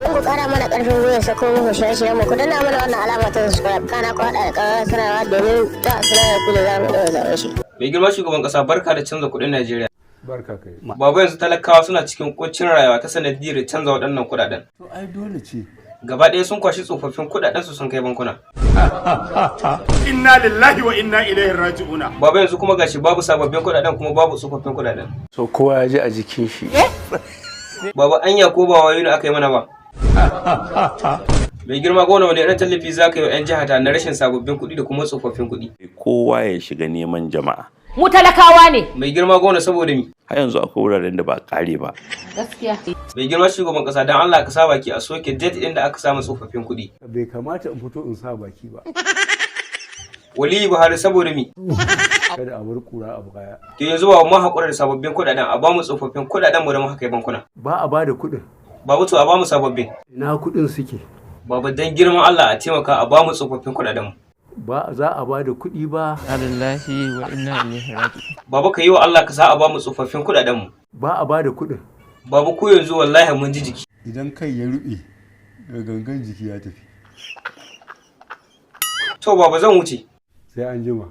Ku kara mana karfin gwiwa sako muku shirye-shiryen mu ku danna mana wannan alama ta subscribe kana ku hada da ƙararrawar sanarwa domin ta sanar da ku da zamu ɗora zaɓen shi. Mai girma shugaban ƙasa barka da canza kuɗin Najeriya. Barka kai. Baba yanzu talakawa suna cikin kuncin rayuwa ta sanadiyar canza waɗannan kuɗaɗen. To ai dole ce. Gaba ɗaya sun kwashi tsofaffin kuɗaɗen su sun kai bankuna. Inna lillahi wa inna ilaihi raji'una. Baba yanzu kuma gashi babu sababbin kuɗaɗen kuma babu tsofaffin kuɗaɗen. So kowa ya ji a jikin shi. Baba anya ko ba wayo ne aka yi mana ba. Mai girma gona wani irin tallafi za ka yi wa 'yan jihata na rashin sababbin kuɗi da kuma tsofaffin kuɗi. Kowa ya shiga neman jama'a. Mu talakawa ne. Mai girma gona saboda mi. Har yanzu akwai wuraren da ba kare ba. Gaskiya. Mai girma shugaban ƙasa don Allah ka sa baki a soke date ɗin da aka samu tsofaffin kuɗi. Bai kamata in fito in sa baki ba. Waliyu Buhari saboda mi. Kada a bar kura a baya. To yanzu ba mu haƙura da sababbin kuɗaɗen a ba mu tsofaffin kuɗaɗen mu da muka kai bankuna. Ba a bada kuɗin. Babu to a ba mu sababbin. Ina kuɗin suke? Babu dan girman Allah a taimaka a ba mu tsofaffin kuɗaɗen mu. Ba za a bada kuɗi ba. Alillahi wa inna ilaihi raji'un. Babu ka yi wa Allah ka sa a ba mu tsofaffin kuɗaɗen mu. Ba a bada kuɗin. Babu ko yanzu wallahi mun ji jiki. Idan kai ya ruɓe, gangan jiki ya tafi. To baba zan wuce. Sai an jima.